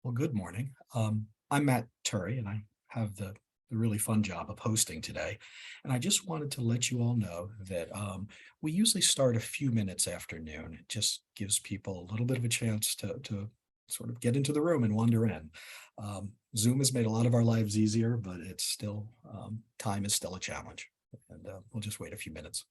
Well, good morning. I'm Matt Turry, and I have the really fun job of hosting today. And I just wanted to let you all know that we usually start a few minutes after noon. It just gives people a little bit of a chance to sort of get into the room and wander in. Zoom has made a lot of our lives easier, but it's still, time is still a challenge. And we'll just wait a few minutes.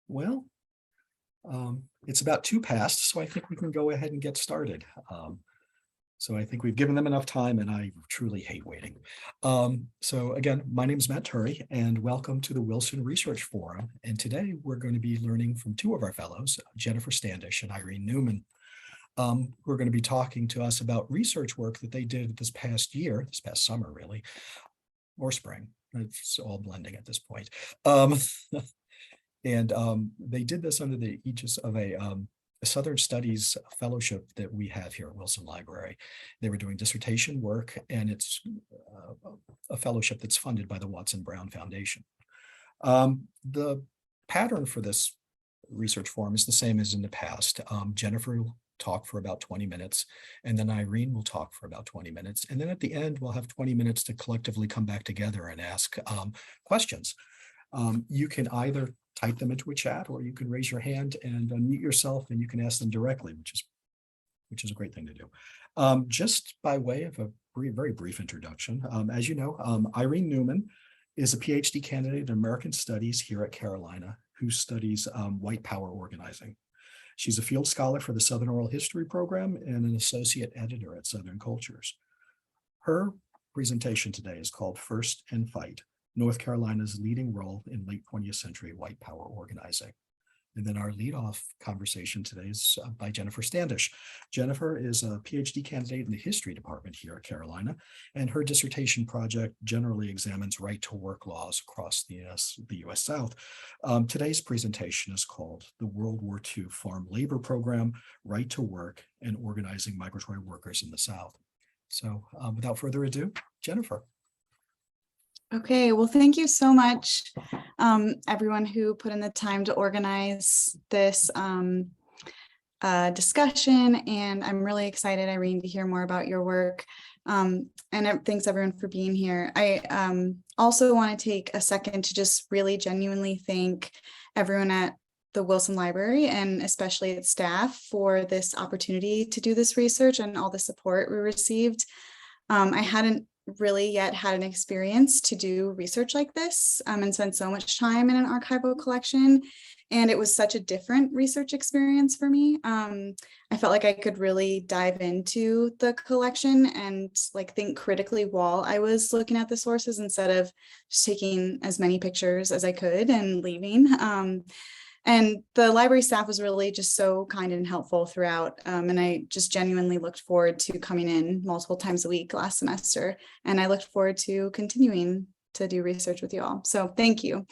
Well, it's about 2 past, so I think we can go ahead and get started. So I think we've given them enough time, and I truly hate waiting. So again, my name is Matt Turry, and welcome to the Wilson Research Forum. And today we're going to be learning from two of our fellows, Jennifer Standish and Irene Newman. Who are going to be talking to us about research work that they did this past summer, really, or spring. It's all blending at this point. And they did this under the aegis of a Southern Studies fellowship that we have here at Wilson Library. They were doing dissertation work, and it's a fellowship that's funded by the Watson Brown Foundation. The pattern for this research forum is the same as in the past. Jennifer will talk for about 20 minutes, and then Irene will talk for about 20 minutes. And then at the end, we'll have 20 minutes to collectively come back together and ask questions. You can either type them into a chat, or you can raise your hand and unmute yourself, and you can ask them directly, which is a great thing to do. Just by way of a very brief introduction, as you know, Irene Newman is a PhD candidate in American Studies here at Carolina, who studies white power organizing. She's a field scholar for the Southern Oral History program and an associate editor at Southern Cultures. Her presentation today is called First and Fight: North Carolina's Leading Role in Late 20th Century White Power Organizing. And then our leadoff conversation today is by Jennifer Standish. Jennifer is a PhD candidate in the history department here at Carolina, and her dissertation project generally examines right-to-work laws across the US South. Today's presentation is called The World War II Farm Labor Program, Right to Work and Organizing Migratory Workers in the South. So without further ado, Jennifer. Okay, well, thank you so much, everyone who put in the time to organize this discussion. And I'm really excited, Irene, to hear more about your work. And thanks everyone for being here. I also want to take a second to just really genuinely thank everyone at the Wilson Library, and especially its staff, for this opportunity to do this research and all the support we received. I hadn't really yet had an experience to do research like this and spend so much time in an archival collection. And it was such a different research experience for me. I felt like I could really dive into the collection and think critically while I was looking at the sources, instead of just taking as many pictures as I could and leaving. And the library staff was really just so kind and helpful throughout. And I just genuinely looked forward to coming in multiple times a week last semester. And I looked forward to continuing to do research with you all. So thank you.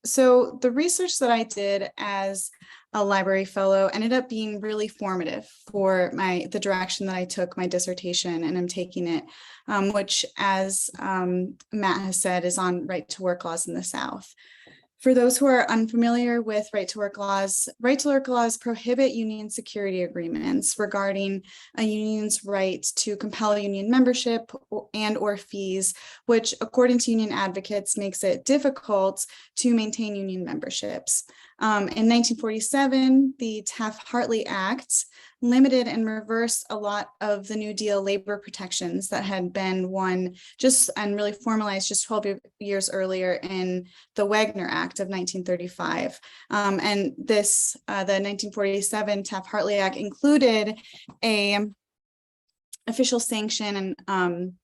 So the research that I did as a library fellow ended up being really formative for the direction that I took my dissertation, and I'm taking it, which, as Matt has said, is on right to work laws in the South. For those who are unfamiliar with right-to-work laws prohibit union security agreements regarding a union's right to compel union membership and/or fees, which, according to union advocates, makes it difficult to maintain union memberships. In 1947, the Taft-Hartley Act limited and reversed a lot of the New Deal labor protections that had been won and really formalized just 12 years earlier in the Wagner Act of 1935. And this, the 1947 Taft-Hartley Act included a official sanction and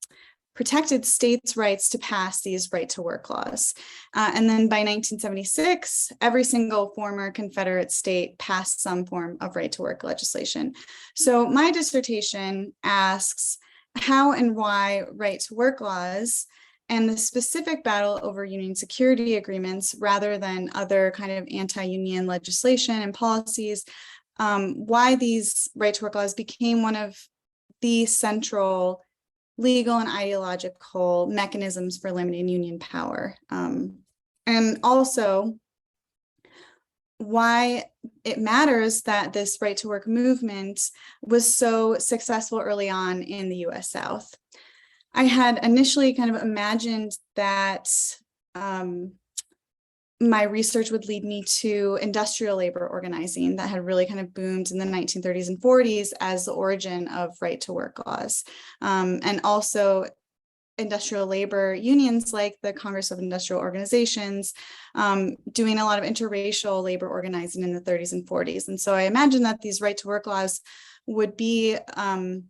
protected states' rights to pass these right-to-work laws. And then by 1976, every single former Confederate state passed some form of right-to-work legislation. So my dissertation asks how and why right-to-work laws and the specific battle over union security agreements, rather than other kind of anti-union legislation and policies, why these right-to-work laws became one of the central legal and ideological mechanisms for limiting union power. And also why it matters that this right to work movement was so successful early on in the US South. I had initially kind of imagined that my research would lead me to industrial labor organizing that had really kind of boomed in the 1930s and 40s as the origin of right to work laws. And also industrial labor unions like the Congress of Industrial Organizations, doing a lot of interracial labor organizing in the 30s and 40s. And so I imagine that these right to work laws would be kind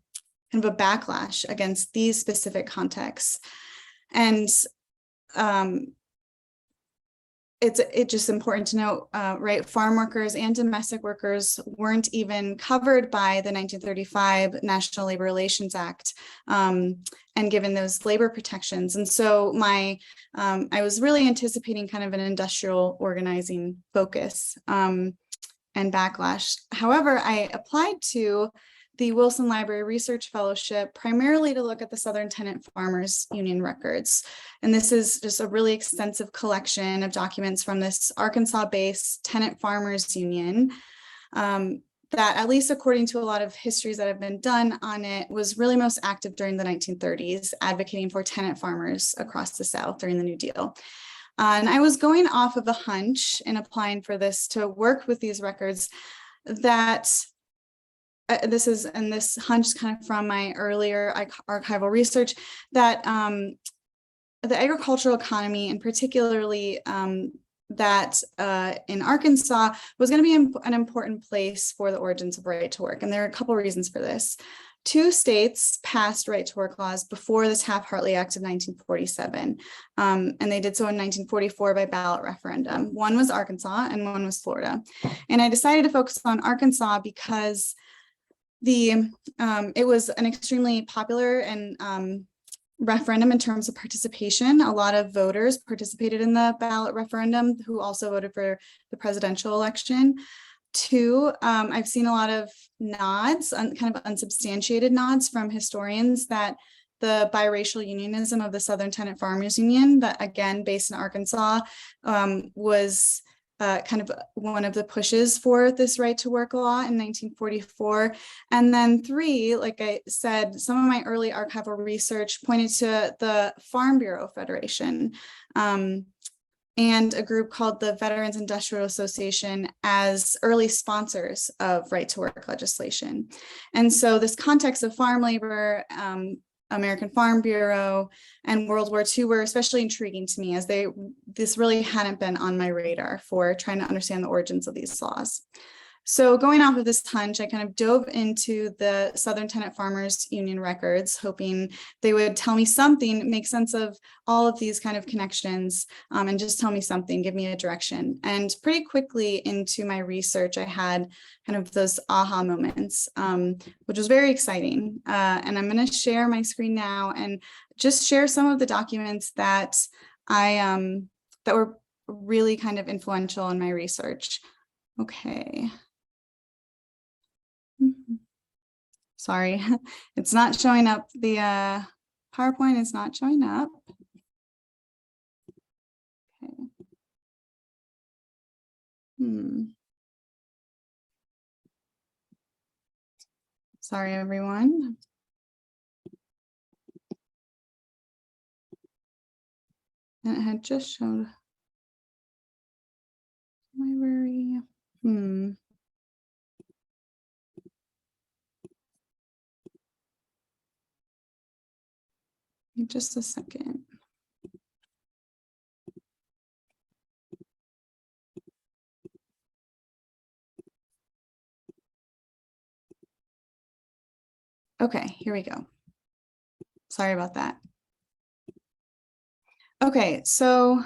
of a backlash against these specific contexts. And it's just important to note, right, farm workers and domestic workers weren't even covered by the 1935 National Labor Relations Act, and given those labor protections. And so I was really anticipating kind of an industrial organizing focus and backlash. However, I applied to the Wilson Library Research Fellowship primarily to look at the Southern Tenant Farmers Union records. And this is just a really extensive collection of documents from this Arkansas-based tenant farmers union that, at least according to a lot of histories that have been done on it, was really most active during the 1930s, advocating for tenant farmers across the South during the New Deal. And I was going off of a hunch in applying for this to work with these records that this hunch kind of from my earlier archival research, that the agricultural economy, and particularly that in Arkansas, was going to be an important place for the origins of right to work. And there are a couple of reasons for this. 2 states passed right to work laws before the Taft-Hartley Act of 1947. And they did so in 1944 by ballot referendum. One was Arkansas and one was Florida. And I decided to focus on Arkansas because it was an extremely popular and referendum in terms of participation. A lot of voters participated in the ballot referendum who also voted for the presidential election. 2, I've seen a lot of nods, kind of unsubstantiated nods from historians that the biracial unionism of the Southern Tenant Farmers Union, that again based in Arkansas, was kind of one of the pushes for this right to work law in 1944. And then 3, like I said, some of my early archival research pointed to the Farm Bureau Federation and a group called the Veterans Industrial Association as early sponsors of right to work legislation. And so this context of farm labor, American Farm Bureau, and World War II were especially intriguing to me, as this really hadn't been on my radar for trying to understand the origins of these laws. So going off of this hunch, I kind of dove into the Southern Tenant Farmers Union records, hoping they would tell me something, make sense of all of these kind of connections, and just tell me something, give me a direction. And pretty quickly into my research, I had kind of those aha moments, which was very exciting. And I'm going to share my screen now and just share some of the documents that that were really kind of influential in my research. Okay. Sorry, it's not showing up. The PowerPoint is not showing up. Okay. Sorry, everyone. And it had just showed. Library. Just a second. Okay, here we go. Sorry about that. Okay, so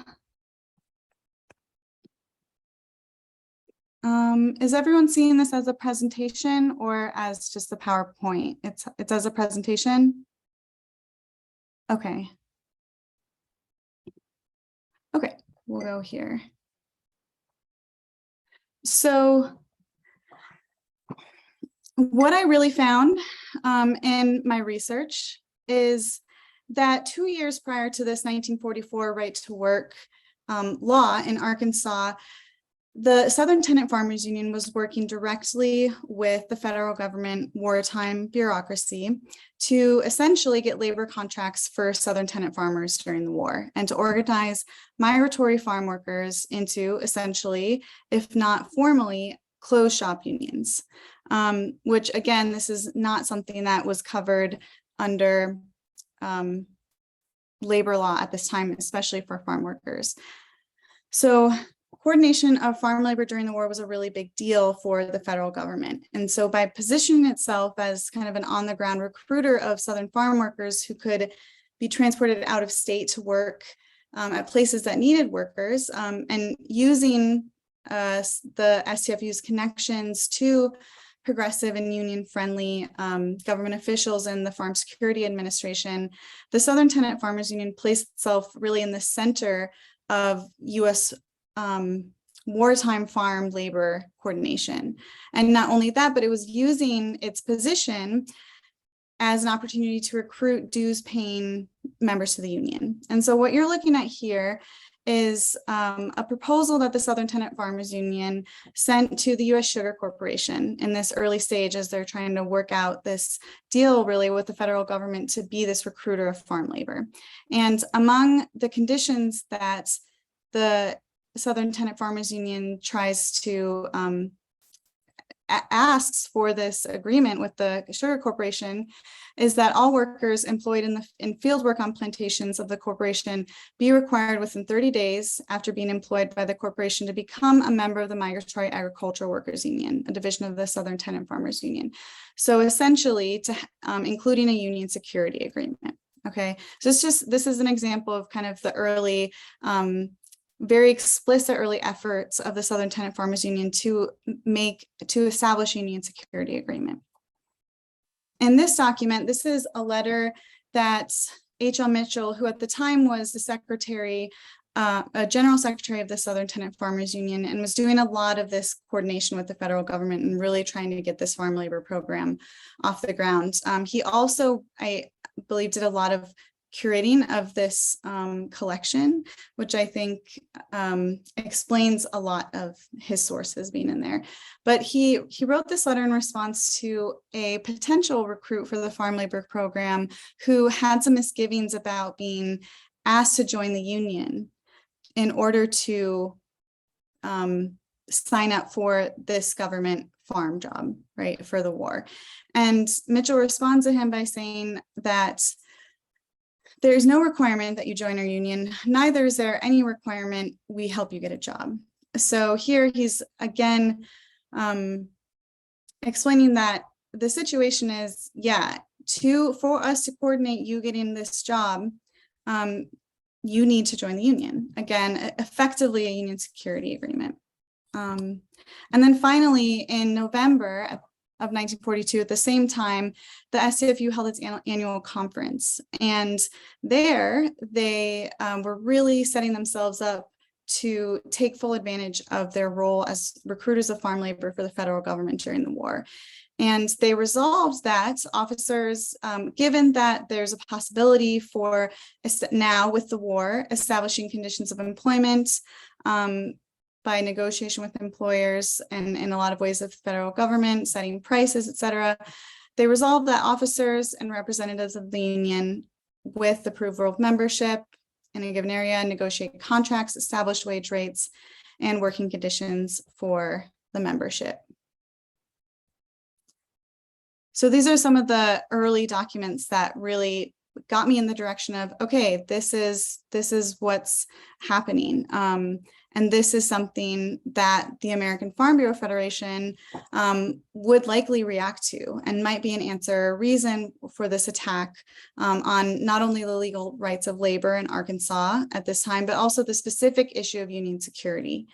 is everyone seeing this as a presentation or as just a PowerPoint? It's as a presentation? Okay. Okay, we'll go here. So what I really found in my research is that 2 years prior to this 1944 right to work law in Arkansas, the Southern Tenant Farmers Union was working directly with the federal government wartime bureaucracy to essentially get labor contracts for Southern tenant farmers during the war and to organize migratory farm workers into essentially, if not formally, closed shop unions, which again, this is not something that was covered under labor law at this time, especially for farm workers. So coordination of farm labor during the war was a really big deal for the federal government. And so by positioning itself as kind of an on-the-ground recruiter of Southern farm workers who could be transported out of state to work at places that needed workers, and using the STFU's connections to progressive and union-friendly government officials in the Farm Security Administration, the Southern Tenant Farmers Union placed itself really in the center of U.S. wartime farm labor coordination. And not only that, but it was using its position as an opportunity to recruit dues-paying members to the union. And so what you're looking at here is a proposal that the Southern Tenant Farmers Union sent to the U.S. Sugar Corporation in this early stage as they're trying to work out this deal really with the federal government to be this recruiter of farm labor. And among the conditions that the Southern Tenant Farmers Union tries to asks for this agreement with the Sugar Corporation is that all workers employed in field work on plantations of the corporation be required within 30 days after being employed by the corporation to become a member of the Migratory Agricultural Workers Union, a division of the Southern Tenant Farmers Union. So essentially to including a union security agreement. Okay, so this is an example of kind of the early very explicit early efforts of the Southern Tenant Farmers Union to establish a union security agreement. In this document, this is a letter that H.L. Mitchell, who at the time was the secretary, a general secretary of the Southern Tenant Farmers Union, and was doing a lot of this coordination with the federal government and really trying to get this farm labor program off the ground. He also, I believe, did a lot of curating of this collection, which I think explains a lot of his sources being in there. But he wrote this letter in response to a potential recruit for the farm labor program who had some misgivings about being asked to join the union in order to sign up for this government farm job, right, for the war. And Mitchell responds to him by saying that there is no requirement that you join our union, neither is there any requirement we help you get a job. So here he's again explaining that the situation is, yeah, for us to coordinate you getting this job, you need to join the union. Again, effectively a union security agreement. And then finally, in November of 1942, at the same time, the STFU held its annual conference. And there they were really setting themselves up to take full advantage of their role as recruiters of farm labor for the federal government during the war. And they resolved that officers, given that there's a possibility for now with the war, establishing conditions of employment, by negotiation with employers and in a lot of ways of the federal government, setting prices, et cetera, they resolved that officers and representatives of the union with approval of membership in a given area, negotiate contracts, establish wage rates, and working conditions for the membership. So these are some of the early documents that really got me in the direction of, okay, this is what's happening. And this is something that the American Farm Bureau Federation would likely react to, and might be an answer, a reason for this attack on not only the legal rights of labor in Arkansas at this time, but also the specific issue of union security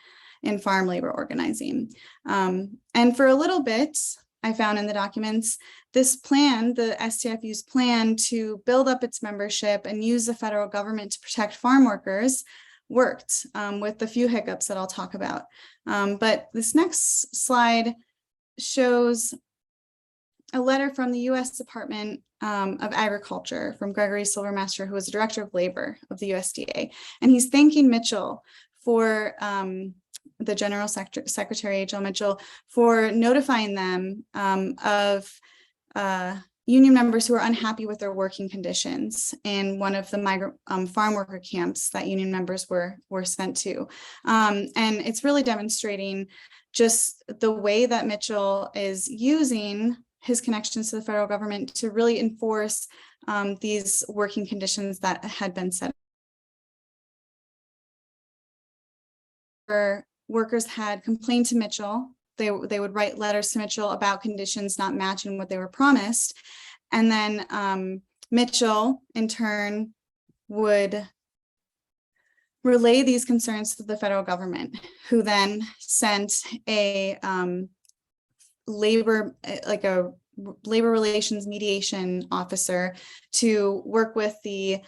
in farm labor organizing. And for a little bit, I found in the documents, this plan, the STFU's plan to build up its membership and use the federal government to protect farm workers worked, with the few hiccups that I'll talk about. But this next slide shows a letter from the U.S. Department of Agriculture from Gregory Silvermaster, who was the Director of Labor of the USDA. And he's thanking Mitchell for the General Secretary, Joe Mitchell, for notifying them of union members who are unhappy with their working conditions in one of the migrant farm worker camps that union members were sent to. And it's really demonstrating just the way that Mitchell is using his connections to the federal government to really enforce these working conditions that had been set. Workers had complained to Mitchell. They would write letters to Mitchell about conditions not matching what they were promised. And then Mitchell, in turn, would relay these concerns to the federal government, who then sent a labor relations mediation officer to work with the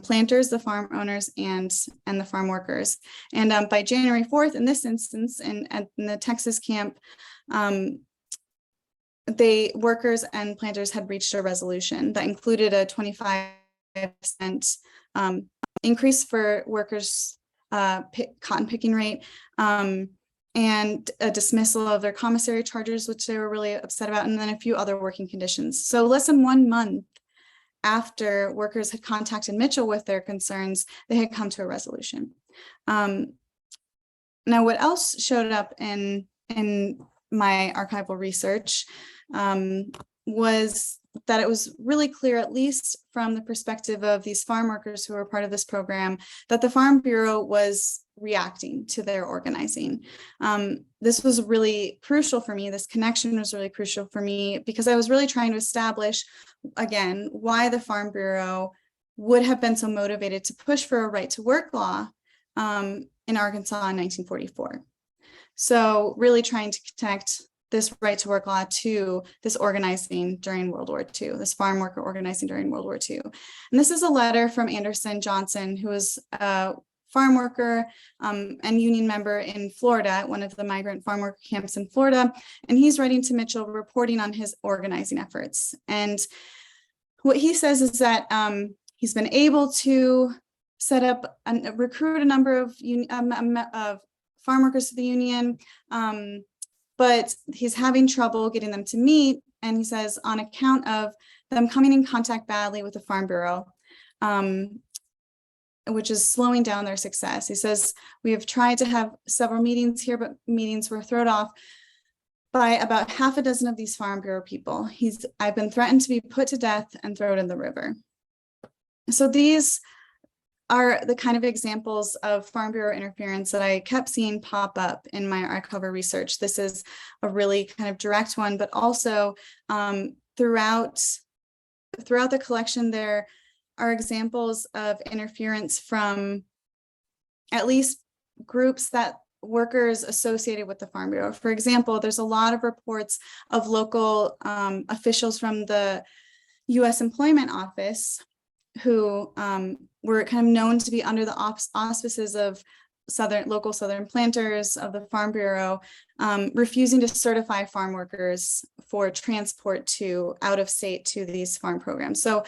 planters, the farm owners, and the farm workers. And by January 4th, in this instance, in the Texas camp, workers and planters had reached a resolution that included a 25% increase for workers' cotton picking rate, and a dismissal of their commissary charges, which they were really upset about, and then a few other working conditions. So less than 1 month after workers had contacted Mitchell with their concerns, they had come to a resolution. Now, what else showed up in my archival research was that it was really clear, at least from the perspective of these farm workers who were part of this program, that the Farm Bureau was reacting to their organizing. This was really crucial for me. This connection was really crucial for me because I was really trying to establish, again, why the Farm Bureau would have been so motivated to push for a right to work law in Arkansas in 1944. So really trying to connect this right to work law to this organizing during World War II, this farm worker organizing during World War II. And this is a letter from Anderson Johnson, who was a farm worker and union member in Florida at one of the migrant farm worker camps in Florida. And he's writing to Mitchell, reporting on his organizing efforts. And what he says is that he's been able to set up and recruit a number of farm workers to the union, but he's having trouble getting them to meet. And he says, on account of them coming in contact badly with the Farm Bureau, which is slowing down their success. He says, we have tried to have several meetings here, but meetings were thrown off by about half a dozen of these Farm Bureau people. I've been threatened to be put to death and thrown in the river. So these are the kind of examples of Farm Bureau interference that I kept seeing pop up in my archival research. This is a really kind of direct one, but also throughout the collection, there are examples of interference from at least groups that workers associated with the Farm Bureau. For example, there's a lot of reports of local officials from the U.S. Employment Office who were kind of known to be under the auspices of local Southern planters of the Farm Bureau, refusing to certify farm workers for transport to out of state to these farm programs. So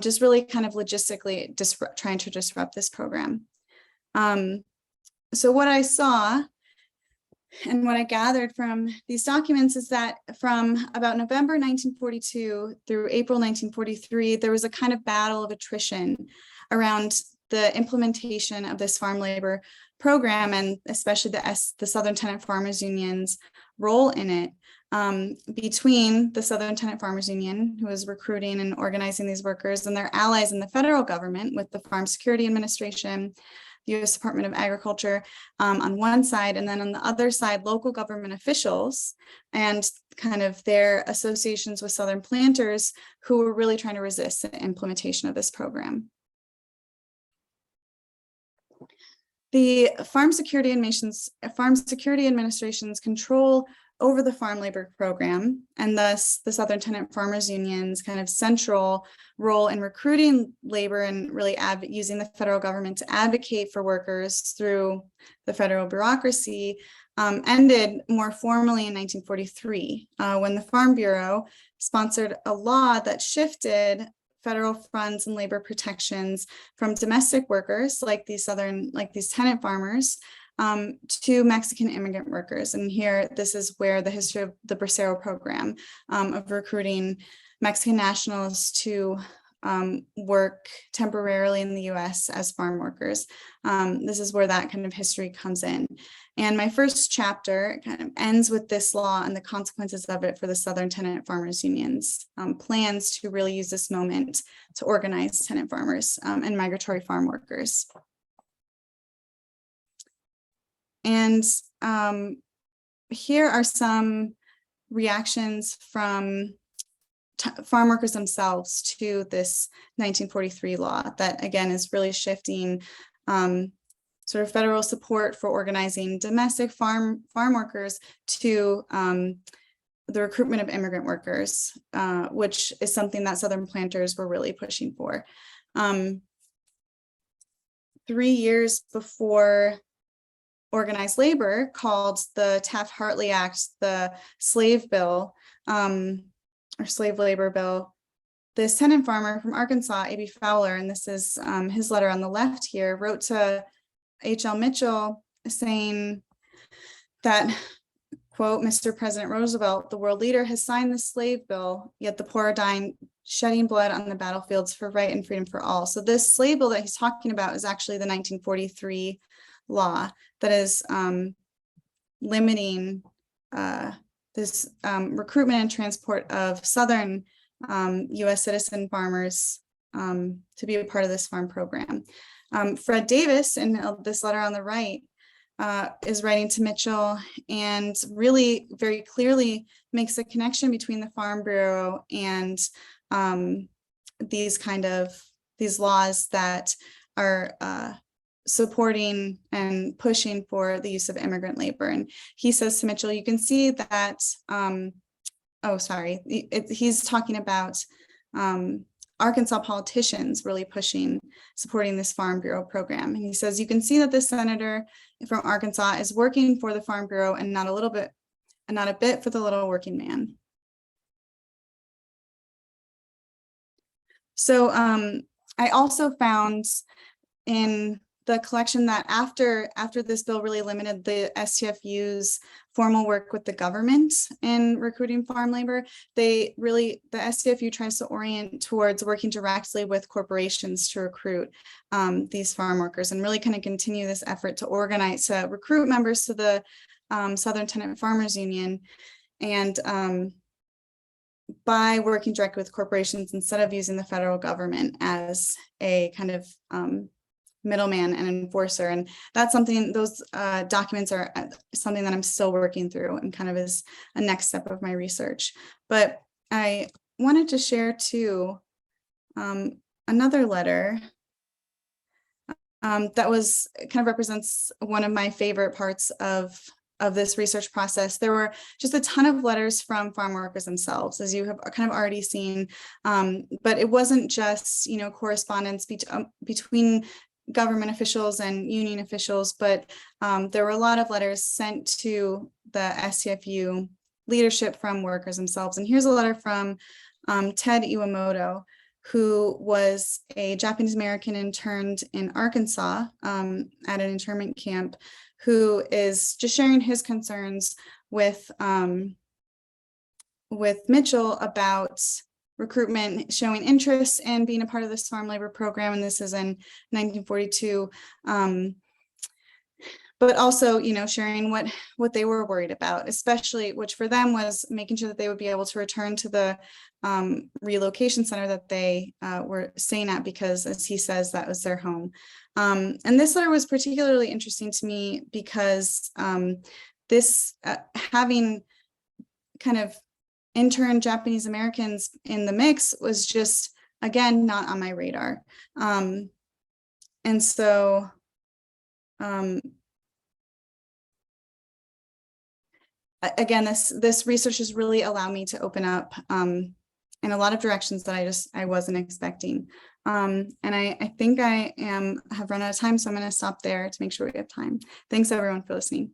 just really kind of logistically trying to disrupt this program. So what I saw and what I gathered from these documents is that from about November 1942 through April 1943, there was a kind of battle of attrition around the implementation of this farm labor program, and especially the Southern Tenant Farmers Union's role in it, between the Southern Tenant Farmers Union, who is recruiting and organizing these workers, and their allies in the federal government with the Farm Security Administration, the U.S. Department of Agriculture on one side, and then on the other side, local government officials and kind of their associations with Southern planters who were really trying to resist the implementation of this program. The Farm Security Administration's control over the farm labor program, and thus the Southern Tenant Farmers Union's kind of central role in recruiting labor and really using the federal government to advocate for workers through the federal bureaucracy, ended more formally in 1943, when the Farm Bureau sponsored a law that shifted federal funds and labor protections from domestic workers like these tenant farmers to Mexican immigrant workers. And here, this is where the history of the Bracero program of recruiting Mexican nationals to work temporarily in the US as farm workers. This is where that kind of history comes in. And my first chapter kind of ends with this law and the consequences of it for the Southern Tenant Farmers Union's plans to really use this moment to organize tenant farmers and migratory farm workers. And here are some reactions from farm workers themselves to this 1943 law that, again, is really shifting sort of federal support for organizing domestic farm workers to the recruitment of immigrant workers, which is something that Southern planters were really pushing for. 3 years before organized labor, called the Taft-Hartley Act, the slave bill, or slave labor bill, this tenant farmer from Arkansas, A.B. Fowler, and this is his letter on the left here, wrote to H.L. Mitchell saying that, quote, "Mr. President Roosevelt, the world leader, has signed the slave bill, yet the poor are dying, shedding blood on the battlefields for right and freedom for all." So this slave bill that he's talking about is actually the 1943 law that is limiting this recruitment and transport of Southern U.S. citizen farmers to be a part of this farm program. Fred Davis, in this letter on the right, is writing to Mitchell and really very clearly makes a connection between the Farm Bureau and these laws that are supporting and pushing for the use of immigrant labor. And he says to Mitchell, you can see that, he's talking about Arkansas politicians really supporting this Farm Bureau program. And he says, you can see that this senator from Arkansas is working for the Farm Bureau and not a bit for the little working man. So I also found in the collection that after this bill really limited the STFU's formal work with the government in recruiting farm labor, the STFU tries to orient towards working directly with corporations to recruit these farm workers and really kind of continue this effort to recruit members to the Southern Tenant Farmers Union, and by working directly with corporations instead of using the federal government as a kind of middleman and enforcer. And that's something, those documents are something that I'm still working through and kind of is a next step of my research. But I wanted to share too another letter that was kind of represents one of my favorite parts of this research process. There were just a ton of letters from farm workers themselves, as you have kind of already seen, but it wasn't just, correspondence between government officials and union officials, but there were a lot of letters sent to the STFU leadership from workers themselves. And here's a letter from Ted Iwamoto, who was a Japanese American interned in Arkansas at an internment camp, who is just sharing his concerns with Mitchell about recruitment showing interest in being a part of this farm labor program, and this is in 1942. But also, sharing what they were worried about, especially, which for them was making sure that they would be able to return to the relocation center that they were staying at, because, as he says, that was their home. And this letter was particularly interesting to me because this having kind of intern Japanese Americans in the mix was just, again, not on my radar. And so again, this research has really allowed me to open up in a lot of directions that I wasn't expecting. And I think I have run out of time, so I'm going to stop there to make sure we have time. Thanks everyone for listening.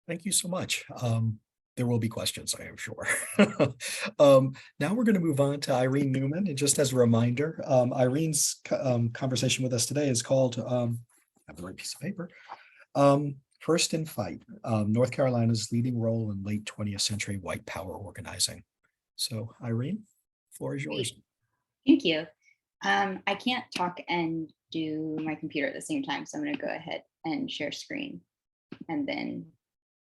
Thank you so much. There will be questions, I am sure. Now we're going to move on to Irene Newman. And just as a reminder, Irene's conversation with us today is called, I have the right piece of paper, First in Fight, North Carolina's leading role in late 20th century white power organizing. So Irene, floor is yours. Thank you. I can't talk and do my computer at the same time, so I'm going to go ahead and share screen and then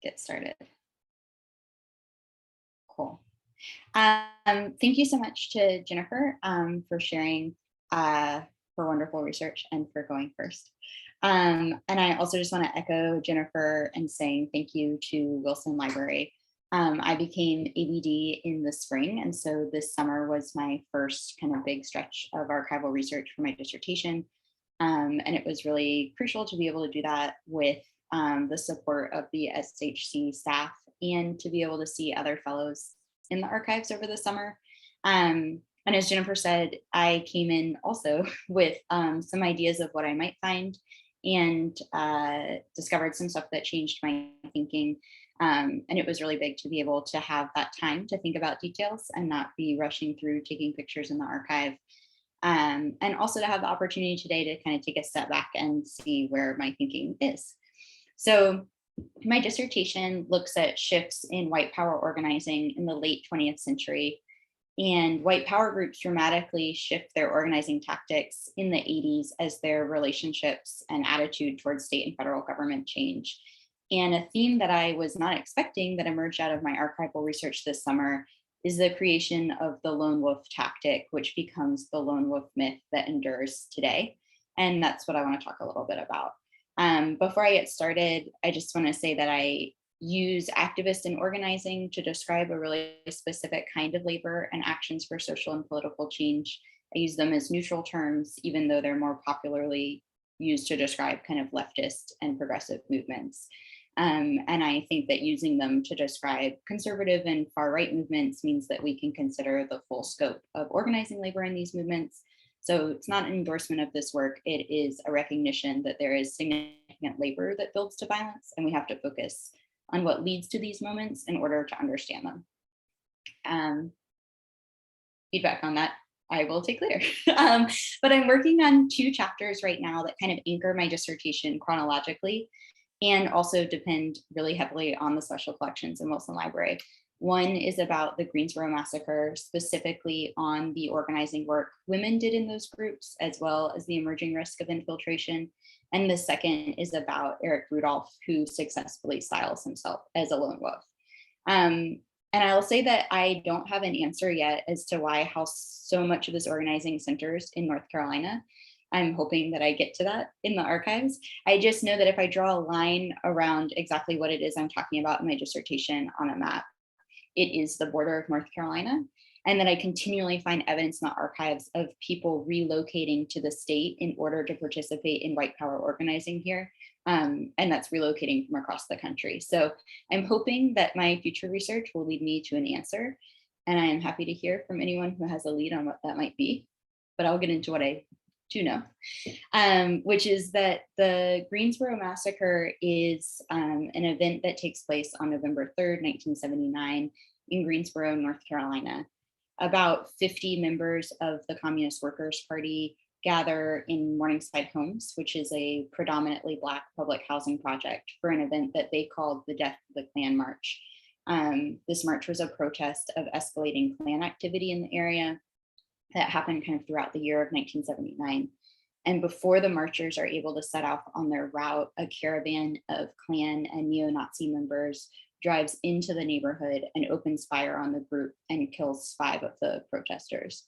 get started. Cool. Thank you so much to Jennifer for sharing her wonderful research and for going first. And I also just want to echo Jennifer and saying thank you to Wilson Library. I became ABD in the spring, and so this summer was my first kind of big stretch of archival research for my dissertation. And it was really crucial to be able to do that with the support of the SHC staff and to be able to see other fellows in the archives over the summer. And as Jennifer said, I came in also with some ideas of what I might find and discovered some stuff that changed my thinking. And it was really big to be able to have that time to think about details and not be rushing through taking pictures in the archive. And also to have the opportunity today to kind of take a step back and see where my thinking is. So my dissertation looks at shifts in white power organizing in the late 20th century. And white power groups dramatically shift their organizing tactics in the 80s as their relationships and attitude towards state and federal government change. And a theme that I was not expecting that emerged out of my archival research this summer is the creation of the lone wolf tactic, which becomes the lone wolf myth that endures today. And that's what I want to talk a little bit about. Before I get started, I just want to say that I use activist and organizing to describe a really specific kind of labor and actions for social and political change. I use them as neutral terms, even though they're more popularly used to describe kind of leftist and progressive movements. And I think that using them to describe conservative and far right movements means that we can consider the full scope of organizing labor in these movements. So it's not an endorsement of this work, it is a recognition that there is significant labor that builds to violence, and we have to focus on what leads to these moments in order to understand them. Feedback on that I will take later. But I'm working on 2 chapters right now that kind of anchor my dissertation chronologically and also depend really heavily on the special collections in Wilson Library. One is about the Greensboro Massacre, specifically on the organizing work women did in those groups, as well as the emerging risk of infiltration. And the second is about Eric Rudolph, who successfully styles himself as a lone wolf. And I will say that I don't have an answer yet as to how so much of this organizing centers in North Carolina. I'm hoping that I get to that in the archives. I just know that if I draw a line around exactly what it is I'm talking about in my dissertation on a map, it is the border of North Carolina, and that I continually find evidence in the archives of people relocating to the state in order to participate in white power organizing here, and that's relocating from across the country. So I'm hoping that my future research will lead me to an answer, and I am happy to hear from anyone who has a lead on what that might be, but I'll get into what I do know, which is that the Greensboro Massacre is an event that takes place on November 3rd, 1979 in Greensboro, North Carolina. About 50 members of the Communist Workers' Party gather in Morningside Homes, which is a predominantly Black public housing project, for an event that they called the Death of the Klan March. This march was a protest of escalating Klan activity in the area that happened kind of throughout the year of 1979. And before the marchers are able to set off on their route, a caravan of Klan and neo-Nazi members drives into the neighborhood and opens fire on the group and kills 5 of the protesters.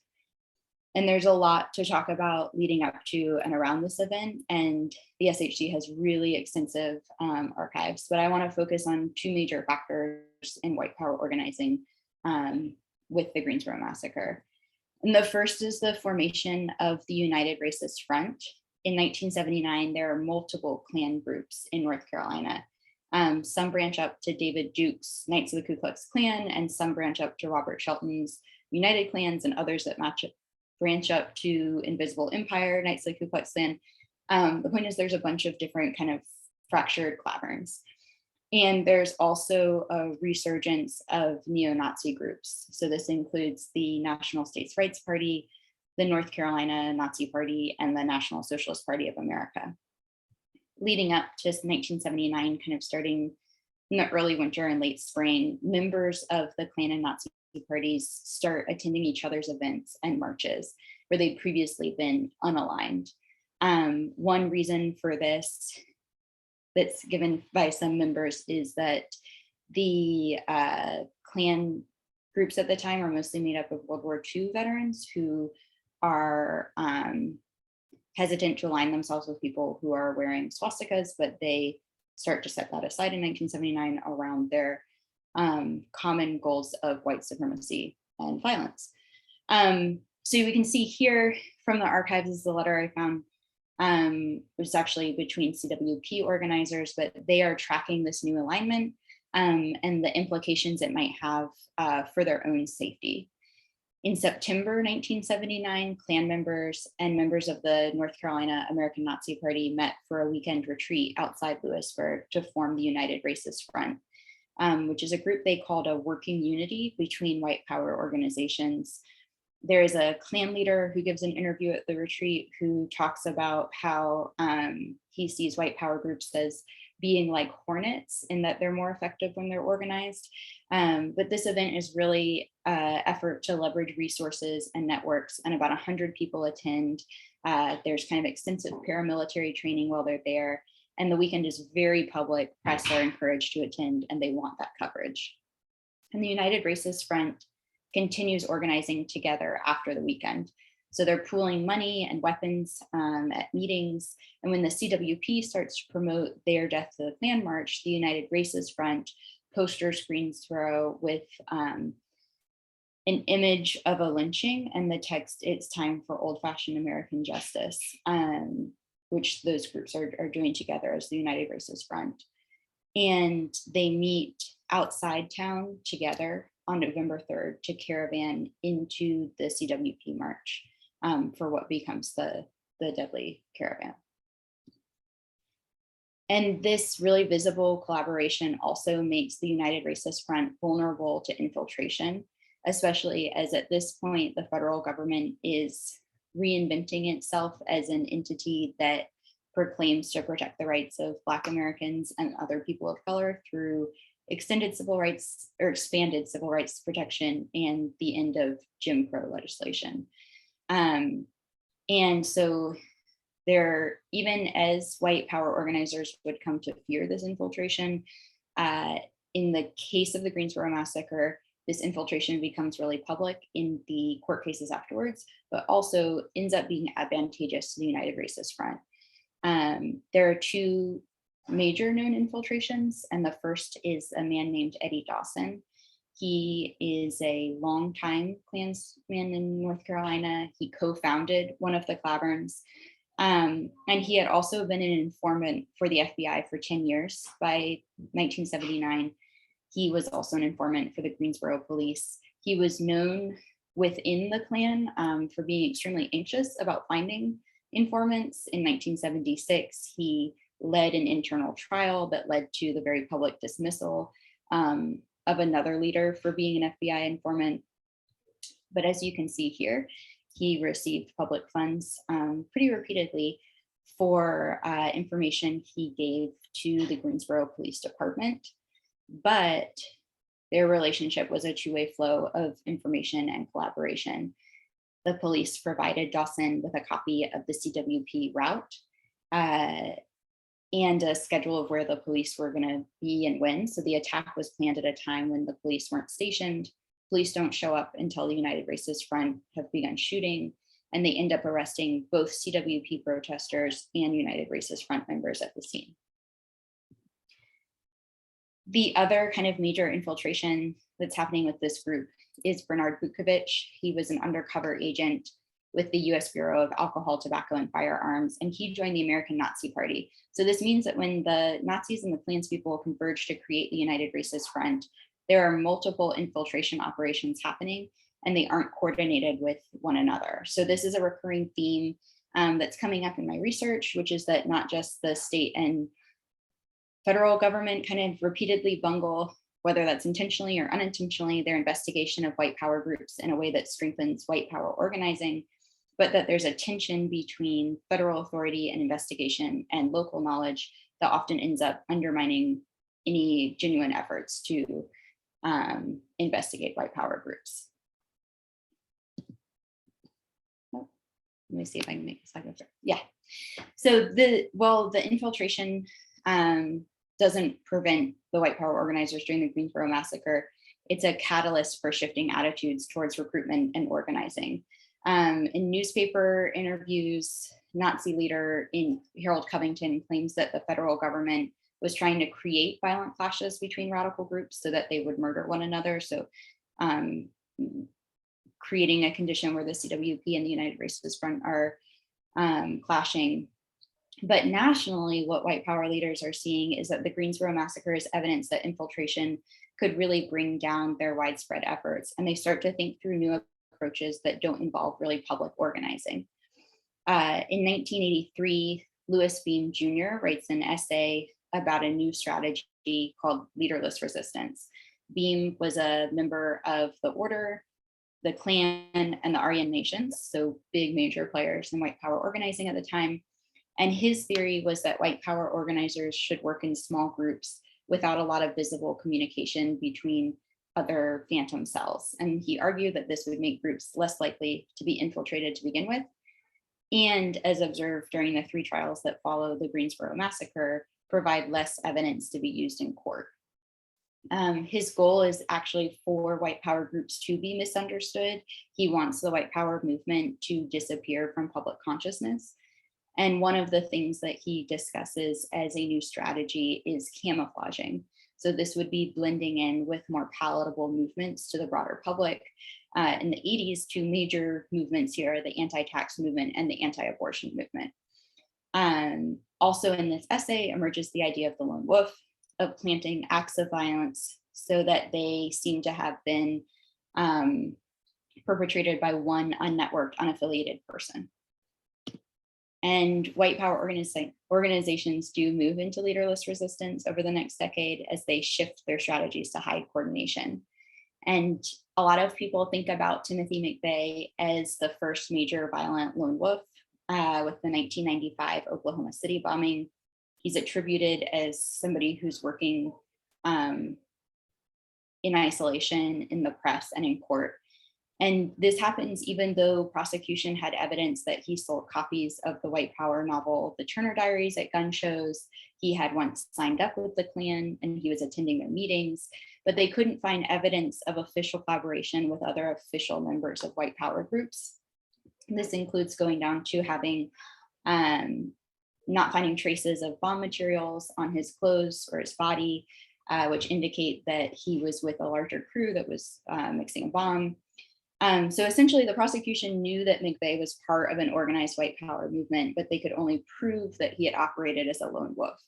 And there's a lot to talk about leading up to and around this event. And the SHC has really extensive archives, but I want to focus on 2 major factors in white power organizing with the Greensboro Massacre. And the first is the formation of the United Racist Front. In 1979, there are multiple Klan groups in North Carolina. Some branch up to David Duke's Knights of the Ku Klux Klan, and some branch up to Robert Shelton's United Klans, and others that branch up to Invisible Empire, Knights of the Ku Klux Klan. The point is there's a bunch of different kind of fractured claverns. And there's also a resurgence of neo-Nazi groups. So this includes the National States' Rights Party, the North Carolina Nazi Party, and the National Socialist Party of America. Leading up to 1979, kind of starting in the early winter and late spring, members of the Klan and Nazi parties start attending each other's events and marches where they'd previously been unaligned. One reason for this that's given by some members is that the Klan groups at the time are mostly made up of World War II veterans who are hesitant to align themselves with people who are wearing swastikas, but they start to set that aside in 1979 around their common goals of white supremacy and violence. So we can see here from the archives is the letter I found. It was actually between CWP organizers, but they are tracking this new alignment and the implications it might have for their own safety. In September 1979, Klan members and members of the North Carolina American Nazi Party met for a weekend retreat outside Lewisburg to form the United Racist Front, which is a group they called a working unity between white power organizations. There is a Klan leader who gives an interview at the retreat who talks about how he sees white power groups as being like hornets in that they're more effective when they're organized. But this event is really an effort to leverage resources and networks, and about 100 people attend. There's kind of extensive paramilitary training while they're there. And the weekend is very public. Press are encouraged to attend and they want that coverage. And the United Racist Front continues organizing together after the weekend. So they're pooling money and weapons at meetings. And when the CWP starts to promote their Death to the Klan March, the United Racist Front poster screens throw with an image of a lynching and the text, "It's time for old-fashioned American justice," which those groups are doing together as the United Racist Front. And they meet outside town together on November 3rd to caravan into the CWP march for what becomes the deadly caravan. And this really visible collaboration also makes the United Racist Front vulnerable to infiltration, especially as at this point, the federal government is reinventing itself as an entity that proclaims to protect the rights of Black Americans and other people of color through extended civil rights or expanded civil rights protection and the end of Jim Crow legislation. And so there, even as white power organizers would come to fear this infiltration, in the case of the Greensboro Massacre, this infiltration becomes really public in the court cases afterwards, but also ends up being advantageous to the United Racist Front. There are 2 major known infiltrations, and the first is a man named Eddie Dawson. He is a longtime Klansman in North Carolina. He co-founded one of the Claverns, and he had also been an informant for the FBI for 10 years. By 1979, he was also an informant for the Greensboro police. He was known within the Klan for being extremely anxious about finding informants. In 1976, he led an internal trial that led to the very public dismissal of another leader for being an FBI informant. But as you can see here, he received public funds pretty repeatedly for information he gave to the Greensboro Police Department. But their relationship was a two-way flow of information and collaboration. The police provided Dawson with a copy of the CWP route and a schedule of where the police were going to be and when. So the attack was planned at a time when the police weren't stationed. Police don't show up until the United Racist Front have begun shooting, and they end up arresting both CWP protesters and United Racist Front members at the scene. The other kind of major infiltration that's happening with this group is Bernard Butkovich. He was an undercover agent with the US Bureau of Alcohol, Tobacco, and Firearms, and he joined the American Nazi Party. So this means that when the Nazis and the Klanspeople converged to create the United Racist Front, there are multiple infiltration operations happening, and they aren't coordinated with one another. So this is a recurring theme that's coming up in my research, which is that not just the state and federal government kind of repeatedly bungle, whether that's intentionally or unintentionally, their investigation of white power groups in a way that strengthens white power organizing, but that there's a tension between federal authority and investigation and local knowledge that often ends up undermining any genuine efforts to investigate white power groups. Oh, let me see if I can make this slide go through. Yeah. So the infiltration doesn't prevent the white power organizers during the Greensboro massacre. It's a catalyst for shifting attitudes towards recruitment and organizing. In newspaper interviews, Nazi leader Harold Covington claims that the federal government was trying to create violent clashes between radical groups so that they would murder one another. So creating a condition where the CWP and the United Racist Front are clashing. But nationally, what white power leaders are seeing is that the Greensboro massacre is evidence that infiltration could really bring down their widespread efforts. And they start to think through new approaches that don't involve really public organizing. In 1983, Lewis Beam Jr. writes an essay about a new strategy called leaderless resistance. Beam was a member of the Order, the Klan, and the Aryan Nations, so big major players in white power organizing at the time. And his theory was that white power organizers should work in small groups without a lot of visible communication between other phantom cells. And he argued that this would make groups less likely to be infiltrated to begin with. And as observed during the 3 trials that follow the Greensboro massacre, provide less evidence to be used in court. His goal is actually for white power groups to be misunderstood. He wants the white power movement to disappear from public consciousness. And one of the things that he discusses as a new strategy is camouflaging. So this would be blending in with more palatable movements to the broader public. In the 80s, 2 major movements here are the anti-tax movement and the anti-abortion movement. Also in this essay emerges the idea of the lone wolf, of planting acts of violence so that they seem to have been perpetrated by one unnetworked, unaffiliated person. And white power organizations do move into leaderless resistance over the next decade as they shift their strategies to hide coordination. And a lot of people think about Timothy McVeigh as the first major violent lone wolf with the 1995 Oklahoma City bombing. He's attributed as somebody who's working in isolation in the press and in court. And this happens even though prosecution had evidence that he sold copies of the white power novel, The Turner Diaries, at gun shows. He had once signed up with the Klan and he was attending their meetings, but they couldn't find evidence of official collaboration with other official members of white power groups. This includes going down to having, not finding traces of bomb materials on his clothes or his body, which indicate that he was with a larger crew that was mixing a bomb. So essentially the prosecution knew that McVeigh was part of an organized white power movement, but they could only prove that he had operated as a lone wolf.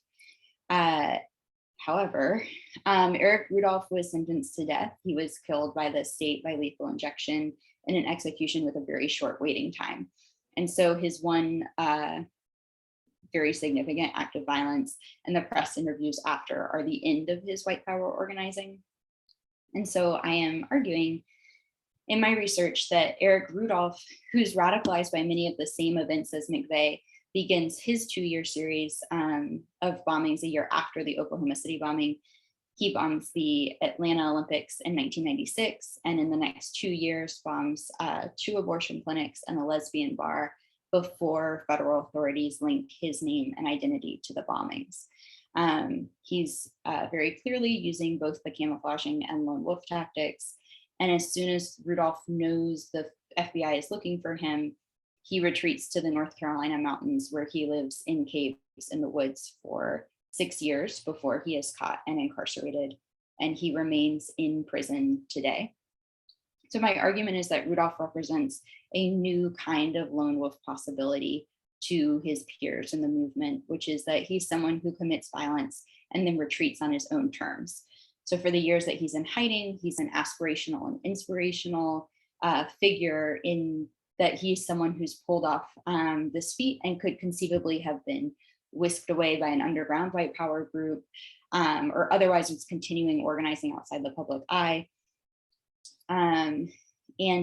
However, Eric Rudolph was sentenced to death. He was killed by the state by lethal injection in an execution with a very short waiting time. And so his one very significant act of violence and the press interviews after are the end of his white power organizing. And so I am arguing in my research that Eric Rudolph, who's radicalized by many of the same events as McVeigh, begins his 2-year series of bombings a year after the Oklahoma City bombing He bombs the Atlanta Olympics in 1996, and in the next 2 years bombs 2 abortion clinics and a lesbian bar before federal authorities link his name and identity to the bombings. He's very clearly using both the camouflaging and lone wolf tactics. And as soon as Rudolph knows the FBI is looking for him, he retreats to the North Carolina mountains, where he lives in caves in the woods for 6 years before he is caught and incarcerated. And he remains in prison today. So my argument is that Rudolph represents a new kind of lone wolf possibility to his peers in the movement, which is that he's someone who commits violence and then retreats on his own terms. So for the years that he's in hiding, he's an aspirational and inspirational figure, in that he's someone who's pulled off this feat and could conceivably have been whisked away by an underground white power group, or otherwise was continuing organizing outside the public eye. And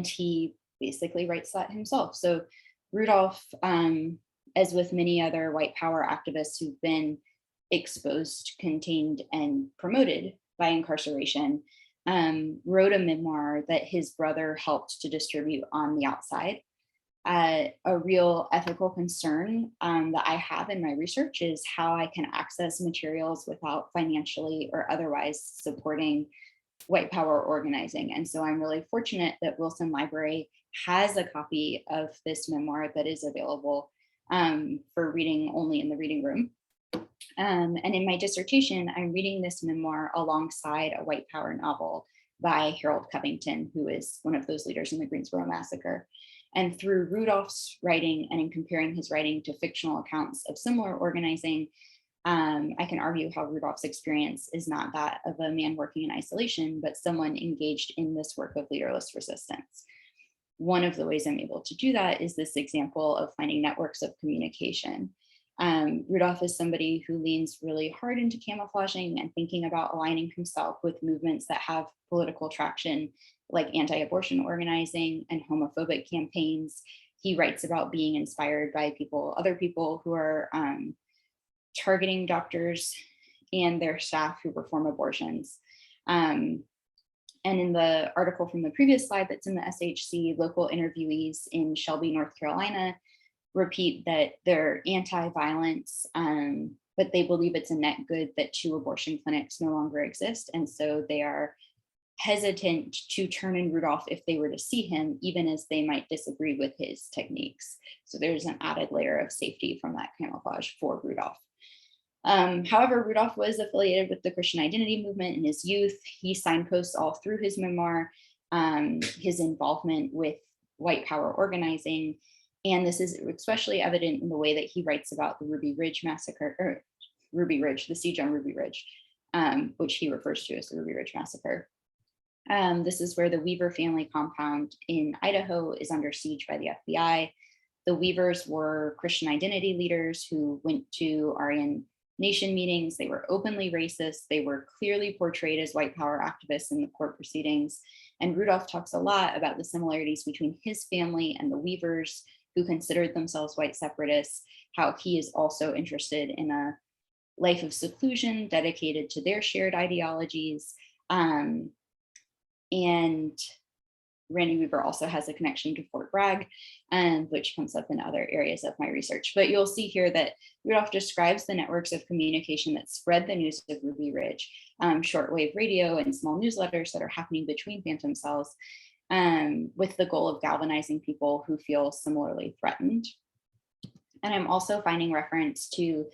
he basically writes that himself. So Rudolph, as with many other white power activists who've been exposed, contained, and promoted by incarceration, wrote a memoir that his brother helped to distribute on the outside. A real ethical concern that I have in my research is how I can access materials without financially or otherwise supporting white power organizing. And so I'm really fortunate that Wilson Library has a copy of this memoir that is available for reading only in the reading room. And in my dissertation, I'm reading this memoir alongside a white power novel by Harold Covington, who is one of those leaders in the Greensboro Massacre. And through Rudolph's writing, and in comparing his writing to fictional accounts of similar organizing, I can argue how Rudolph's experience is not that of a man working in isolation, but someone engaged in this work of leaderless resistance. One of the ways I'm able to do that is this example of finding networks of communication. Rudolph is somebody who leans really hard into camouflaging and thinking about aligning himself with movements that have political traction, like anti-abortion organizing and homophobic campaigns. He writes about being inspired by other people who are targeting doctors and their staff who perform abortions. And in the article from the previous slide that's in the SHC, local interviewees in Shelby, North Carolina, repeat that they're anti-violence, but they believe it's a net good that 2 abortion clinics no longer exist. And so they are hesitant to turn in Rudolph if they were to see him, even as they might disagree with his techniques. So there's an added layer of safety from that camouflage for Rudolph. However, Rudolph was affiliated with the Christian identity movement in his youth. He signposts all through his memoir his involvement with white power organizing. And this is especially evident in the way that he writes about the Ruby Ridge massacre, or Ruby Ridge, the siege on Ruby Ridge, which he refers to as the Ruby Ridge massacre. This is where the Weaver family compound in Idaho is under siege by the FBI. The Weavers were Christian identity leaders who went to Aryan Nation meetings. They were openly racist. They were clearly portrayed as white power activists in the court proceedings. And Rudolph talks a lot about the similarities between his family and the Weavers, who considered themselves white separatists, how he is also interested in a life of seclusion dedicated to their shared ideologies. And Randy Weaver also has a connection to Fort Bragg, which comes up in other areas of my research. But you'll see here that Rudolph describes the networks of communication that spread the news of Ruby Ridge, shortwave radio and small newsletters that are happening between phantom cells, with the goal of galvanizing people who feel similarly threatened. And I'm also finding reference to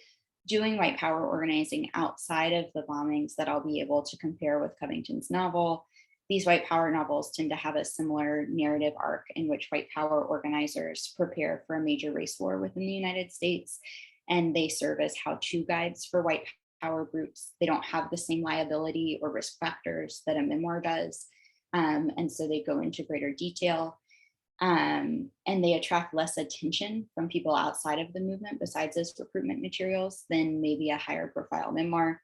doing white power organizing outside of the bombings that I'll be able to compare with Covington's novel. These white power novels tend to have a similar narrative arc in which white power organizers prepare for a major race war within the United States, and they serve as how-to guides for white power groups. They don't have the same liability or risk factors that a memoir does, and so they go into greater detail, and they attract less attention from people outside of the movement besides as recruitment materials than maybe a higher profile memoir.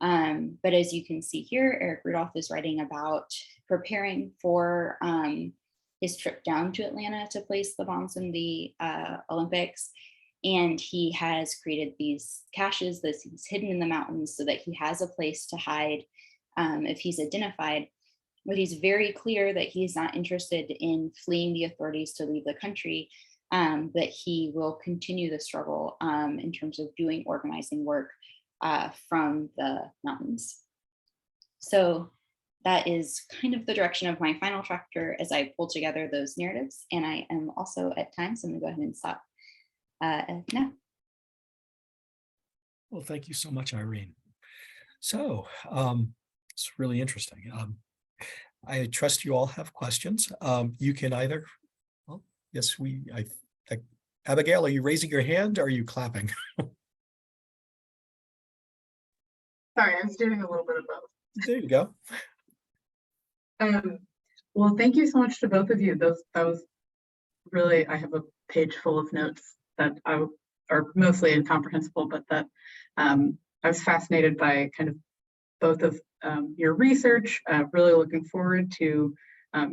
But as you can see here, Eric Rudolph is writing about preparing for his trip down to Atlanta to place the bombs in the Olympics. And he has created these caches that he's hidden in the mountains so that he has a place to hide if he's identified, but he's very clear that he's not interested in fleeing the authorities to leave the country, that he will continue the struggle in terms of doing organizing work from the mountains. So that is kind of the direction of my final chapter as I pull together those narratives. And I am also at time, so I'm gonna go ahead and stop now. Well, thank you so much, Irene. So it's really interesting. I trust you all have questions. You can either, well, yes, Abigail, are you raising your hand or are you clapping? Sorry, I was doing a little bit of both. There you go. Well, thank you so much to both of you. That was really, I have a page full of notes that are mostly incomprehensible, but that I was fascinated by kind of both of your research, really looking forward to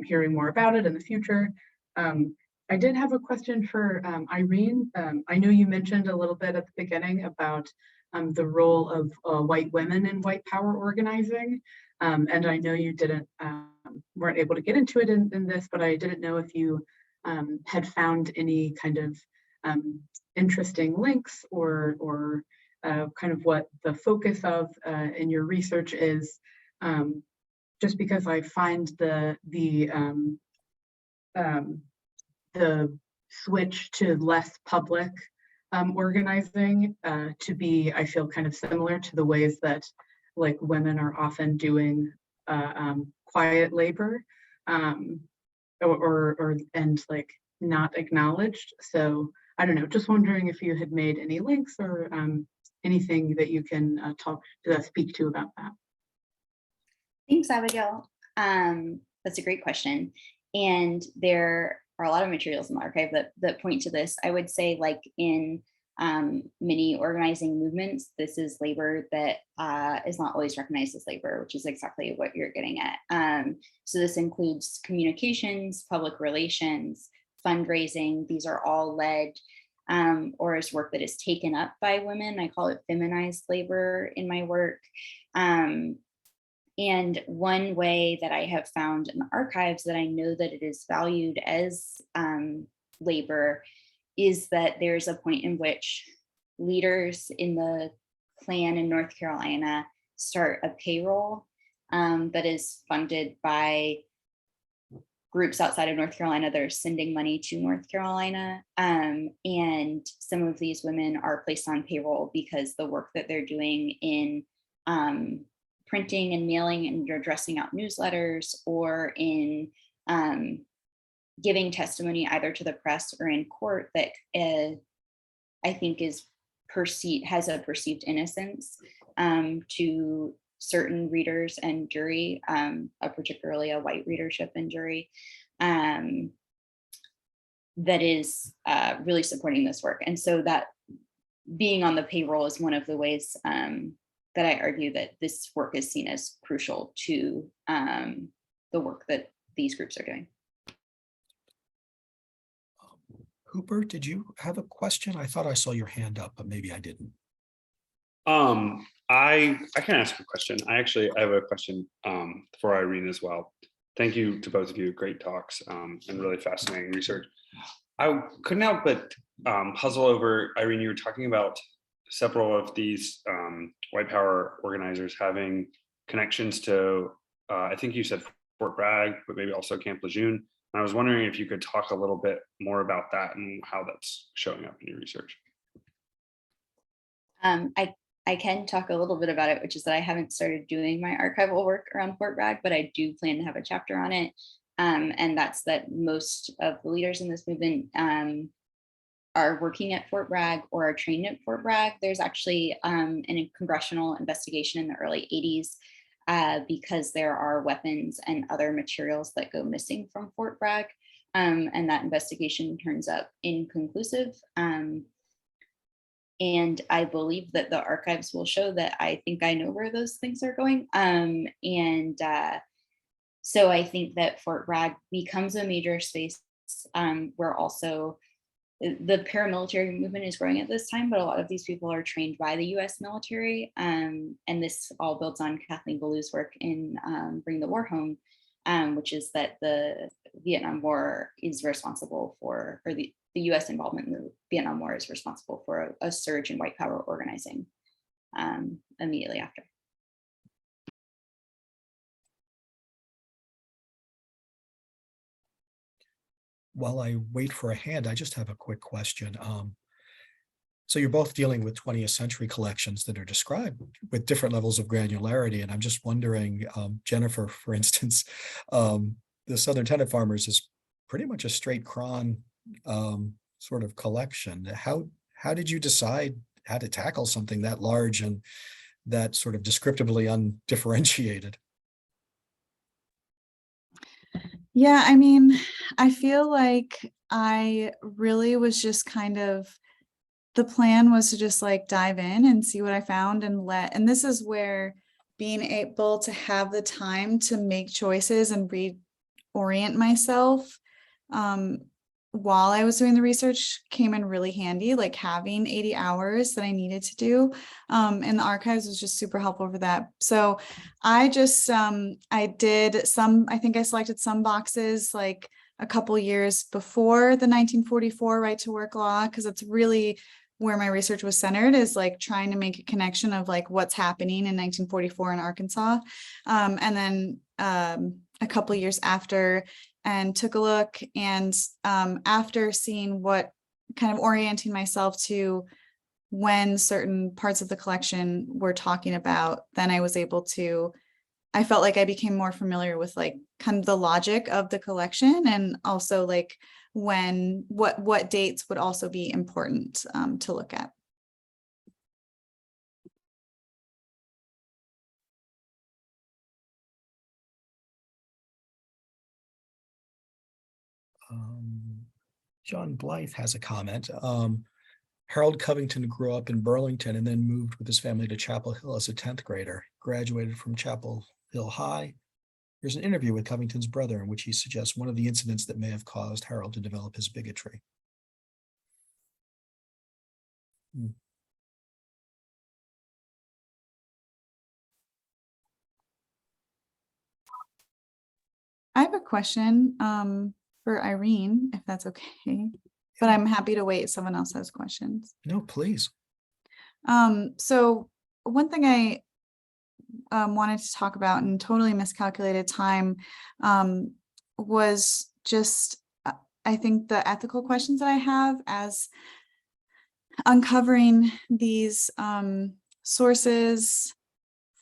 hearing more about it in the future. I did have a question for Irene. I know you mentioned a little bit at the beginning about the role of white women in white power organizing. And I know you weren't able to get into it in this, but I didn't know if you had found any kind of interesting links or kind of what the focus of in your research is, just because I find the switch to less public organizing to be, I feel, kind of similar to the ways that like women are often doing quiet labor and like not acknowledged. So I don't know, just wondering if you had made any links or anything that you can speak to about that. Thanks, Abigail. That's a great question. And there are a lot of materials in the archive that point to this. I would say, like in many organizing movements, this is labor that is not always recognized as labor, which is exactly what you're getting at. So this includes communications, public relations, fundraising. These are all led or is work that is taken up by women. I call it feminized labor in my work. And one way that I have found in the archives that I know that it is valued as labor is that there's a point in which leaders in the Klan in North Carolina start a payroll that is funded by groups outside of North Carolina that are sending money to North Carolina. And some of these women are placed on payroll because the work that they're doing in printing and mailing and addressing out newsletters or in giving testimony either to the press or in court that I think is has a perceived innocence to certain readers and jury, particularly a white readership and jury, that is really supporting this work. And so that being on the payroll is one of the ways that I argue that this work is seen as crucial to the work that these groups are doing. Hooper, did you have a question? I thought I saw your hand up, but maybe I didn't. I can ask a question. I have a question for Irene as well. Thank you to both of you. Great talks and really fascinating research. I couldn't help but puzzle over, Irene, you were talking about several of these white power organizers having connections to, I think you said Fort Bragg, but maybe also Camp Lejeune. And I was wondering if you could talk a little bit more about that and how that's showing up in your research. I can talk a little bit about it, which is that I haven't started doing my archival work around Fort Bragg, but I do plan to have a chapter on it. And that's that most of the leaders in this movement are working at Fort Bragg or are trained at Fort Bragg. There's actually a congressional investigation in the early 80s because there are weapons and other materials that go missing from Fort Bragg. And that investigation turns up inconclusive. And I believe that the archives will show that I think I know where those things are going. So I think that Fort Bragg becomes a major space where also the paramilitary movement is growing at this time, but a lot of these people are trained by the US military. And this all builds on Kathleen Ballou's work in Bring the War Home, which is that the Vietnam War is responsible for, or the US involvement in the Vietnam War is responsible for a surge in white power organizing immediately after. While I wait for a hand, I just have a quick question. So you're both dealing with 20th century collections that are described with different levels of granularity. And I'm just wondering, Jennifer, for instance, the Southern Tenant Farmers is pretty much a straight cron sort of collection. How did you decide how to tackle something that large and that sort of descriptively undifferentiated? Yeah, I mean, I feel like I really was just kind of, the plan was to just like dive in and see what I found and this is where being able to have the time to make choices and reorient myself while I was doing the research came in really handy, like having 80 hours that I needed to do. And the archives was just super helpful for that. So I just, I think I selected some boxes like a couple years before the 1944 right to work law, because it's really where my research was centered, is like trying to make a connection of like what's happening in 1944 in Arkansas. And then a couple years after, and took a look, and after seeing what kind of orienting myself to when certain parts of the collection we're talking about, then I felt like I became more familiar with like kind of the logic of the collection, and also like what dates would also be important to look at. John Blythe has a comment. Harold Covington grew up in Burlington and then moved with his family to Chapel Hill as a 10th grader, graduated from Chapel Hill High. There's an interview with Covington's brother in which he suggests one of the incidents that may have caused Harold to develop his bigotry. I have a question for Irene, if that's okay, but I'm happy to wait if someone else has questions. No, please. So one thing I wanted to talk about and totally miscalculated time was just, I think the ethical questions that I have as uncovering these sources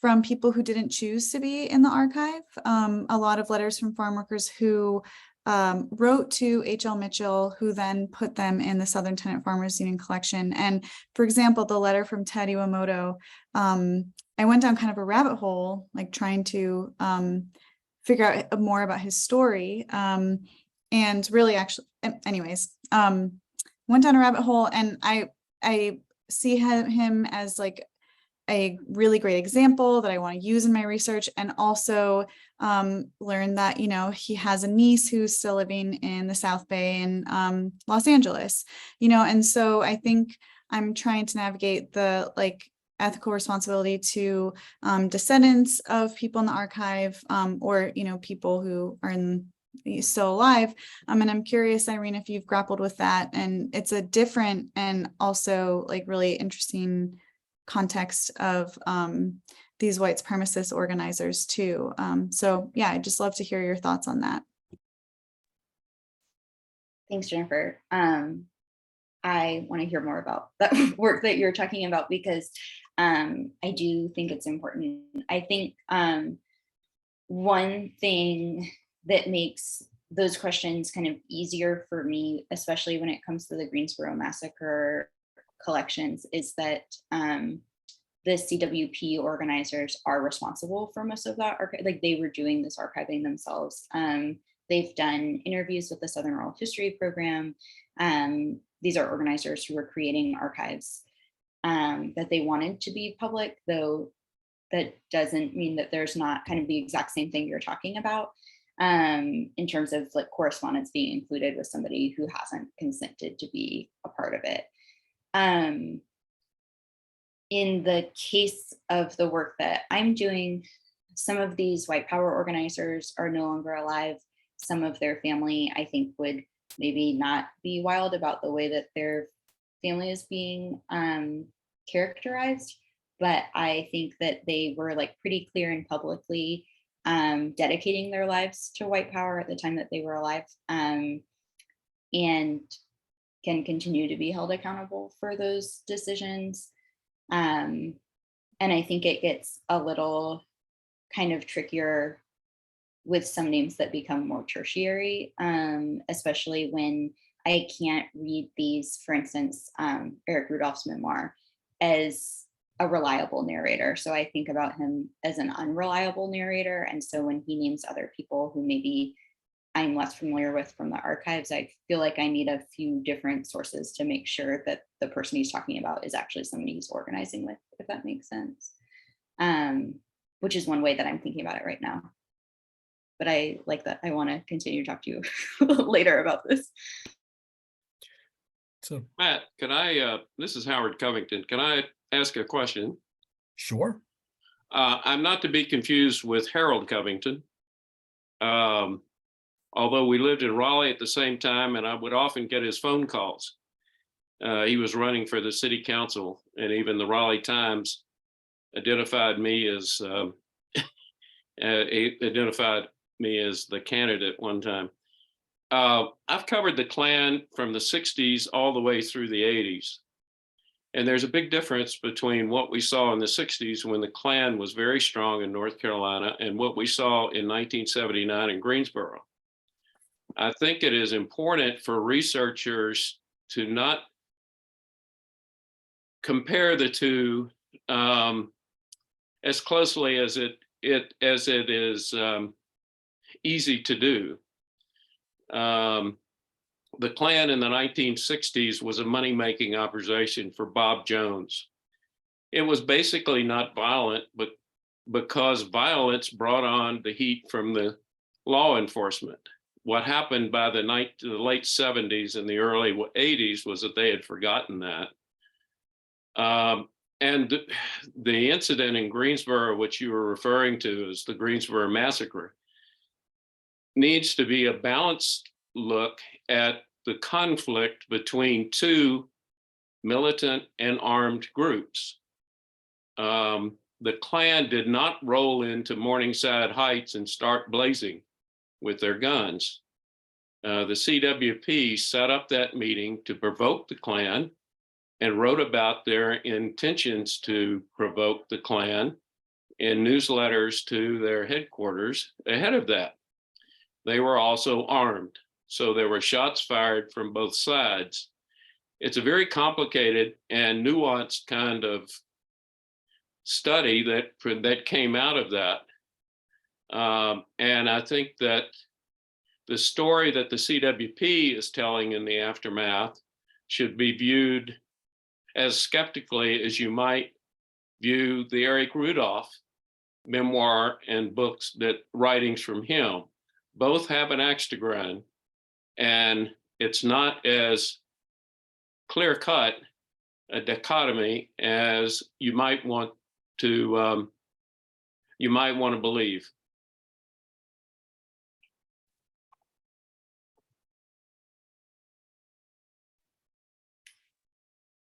from people who didn't choose to be in the archive. A lot of letters from farm workers who wrote to H.L. Mitchell, who then put them in the Southern Tenant Farmers Union collection. And for example, the letter from Ted Iwamoto, I went down kind of a rabbit hole, like trying to figure out more about his story. And really actually, anyways, went down a rabbit hole, and I see him as like a really great example that I want to use in my research, and also learn that, you know, he has a niece who's still living in the South Bay in Los Angeles, you know, and so I think I'm trying to navigate the like ethical responsibility to descendants of people in the archive, or, you know, people who are still alive. And I'm curious, Irene, if you've grappled with that, and it's a different and also like really interesting context of these white supremacist organizers too. So yeah, I'd just love to hear your thoughts on that. Thanks, Jennifer. I want to hear more about that work that you're talking about, because I do think it's important. I think one thing that makes those questions kind of easier for me, especially when it comes to the Greensboro Massacre collections, is that the CWP organizers are responsible for most of that. Like they were doing this archiving themselves. They've done interviews with the Southern Oral History Program. These are organizers who were creating archives that they wanted to be public, though that doesn't mean that there's not kind of the exact same thing you're talking about. in terms of like correspondence being included with somebody who hasn't consented to be a part of it. In the case of the work that I'm doing, some of these white power organizers are no longer alive. Some of their family, I think, would maybe not be wild about the way that their family is being characterized, but I think that they were like pretty clear and publicly dedicating their lives to white power at the time that they were alive, and can continue to be held accountable for those decisions. And I think it gets a little kind of trickier with some names that become more tertiary, especially when I can't read these, for instance, Eric Rudolph's memoir as a reliable narrator. So I think about him as an unreliable narrator. And so when he names other people who maybe I'm less familiar with from the archives, I feel like I need a few different sources to make sure that the person he's talking about is actually somebody he's organizing with, if that makes sense. Which is one way that I'm thinking about it right now. But I like that. I want to continue to talk to you later about this. So, Matt, can I, this is Howard Covington. Can I ask a question? sure. I'm not to be confused with Harold Covington. Although we lived in Raleigh at the same time, and I would often get his phone calls. He was running for the city council, and even the Raleigh Times identified me as the candidate one time. I've covered the Klan from the 60s all the way through the 80s. And there's a big difference between what we saw in the 60s when the Klan was very strong in North Carolina and what we saw in 1979 in Greensboro. I think it is important for researchers to not compare the two as closely as it is easy to do. The Klan in the 1960s was a money-making operation for Bob Jones. It was basically not violent, but because violence brought on the heat from the law enforcement. What happened by the late 70s and the early 80s was that they had forgotten that. And the incident in Greensboro, which you were referring to as the Greensboro Massacre, needs to be a balanced look at the conflict between two militant and armed groups. The Klan did not roll into Morningside Heights and start blazing with their guns. The CWP set up that meeting to provoke the Klan and wrote about their intentions to provoke the Klan in newsletters to their headquarters ahead of that. They were also armed, so there were shots fired from both sides. It's a very complicated and nuanced kind of study that came out of that. And I think that the story that the CWP is telling in the aftermath should be viewed as skeptically as you might view the Eric Rudolph memoir and books, that writings from him. Both have an axe to grind, and it's not as clear-cut a dichotomy as you might want to believe.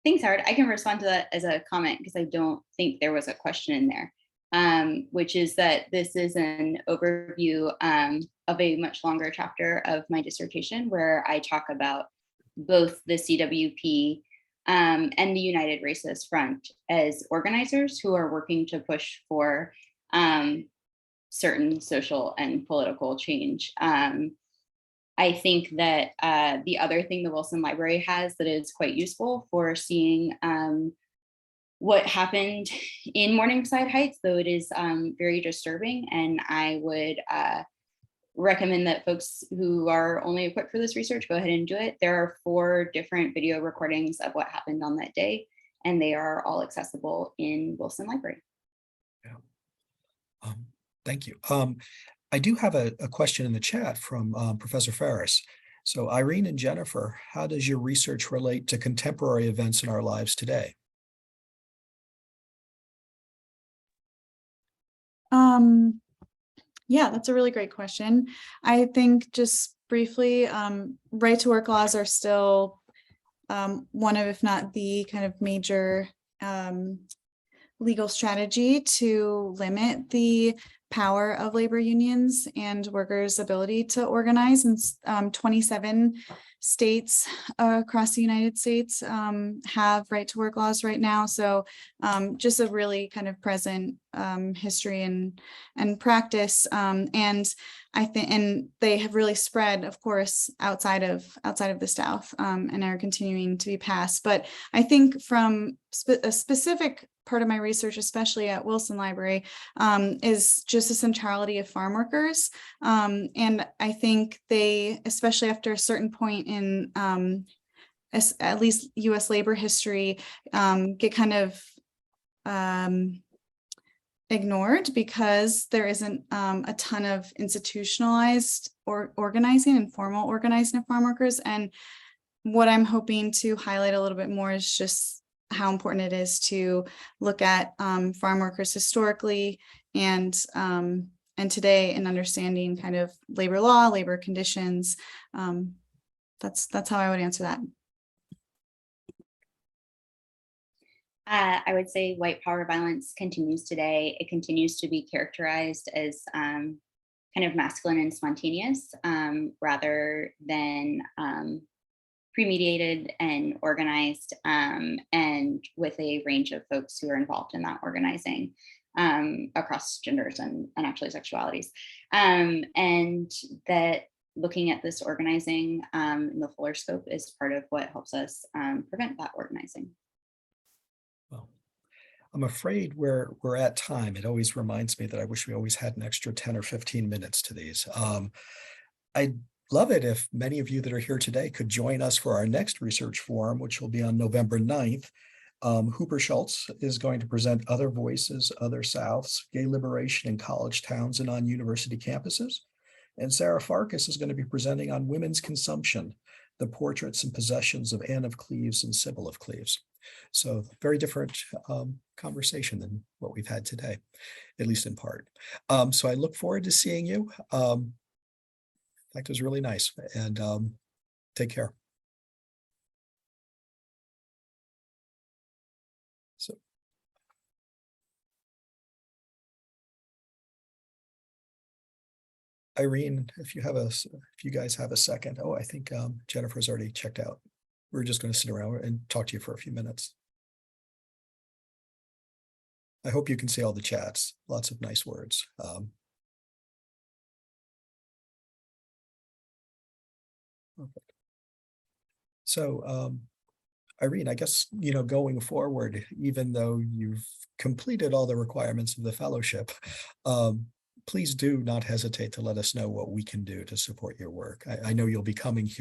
Thanks, Howard. I can respond to that as a comment because I don't think there was a question in there, which is that this is an overview of a much longer chapter of my dissertation where I talk about both the CWP and the United Racist Front as organizers who are working to push for certain social and political change. I think that the other thing the Wilson Library has that is quite useful for seeing what happened in Morningside Heights, though it is very disturbing, and I would recommend that folks who are only equipped for this research go ahead and do it. There are 4 different video recordings of what happened on that day, and they are all accessible in Wilson Library. Yeah. Thank you. I do have a question in the chat from Professor Ferris. So Irene and Jennifer, how does your research relate to contemporary events in our lives today? Yeah, that's a really great question. I think just briefly, right to work laws are still one of, if not the kind of major legal strategy to limit the power of labor unions and workers' ability to organize. And 27 states across the United States have right to work laws right now. So just a really kind of present history and practice. And I think, and they have really spread, of course, outside of the South, and are continuing to be passed. But I think from a specific part of my research, especially at Wilson Library, is just the centrality of farm workers. And I think they, especially after a certain point in at least US labor history, get kind of ignored because there isn't a ton of institutionalized or organizing and formal organizing of farm workers. And what I'm hoping to highlight a little bit more is just how important it is to look at farm workers historically and today, and understanding kind of labor law, labor conditions. That's how I would answer that. I would say white power violence continues today. It continues to be characterized as kind of masculine and spontaneous rather than premeditated and organized, and with a range of folks who are involved in that organizing across genders and actually sexualities. And that looking at this organizing in the fuller scope is part of what helps us prevent that organizing. Well, I'm afraid we're at time. It always reminds me that I wish we always had an extra 10 or 15 minutes to these. I'd love it if many of you that are here today could join us for our next research forum, which will be on November 9th. Hooper Schultz is going to present Other Voices, Other Souths, Gay Liberation in College Towns and on University Campuses. And Sarah Farkas is going to be presenting on Women's Consumption, the Portraits and Possessions of Anne of Cleves and Sybil of Cleves. So very different conversation than what we've had today, at least in part. So I look forward to seeing you. That was really nice, and take care. So. Irene, if you guys have a second. Oh, I think Jennifer's already checked out. We're just going to sit around and talk to you for a few minutes. I hope you can see all the chats. Lots of nice words. Perfect. So, Irene, I guess, going forward, even though you've completed all the requirements of the fellowship, please do not hesitate to let us know what we can do to support your work. I know you'll be coming here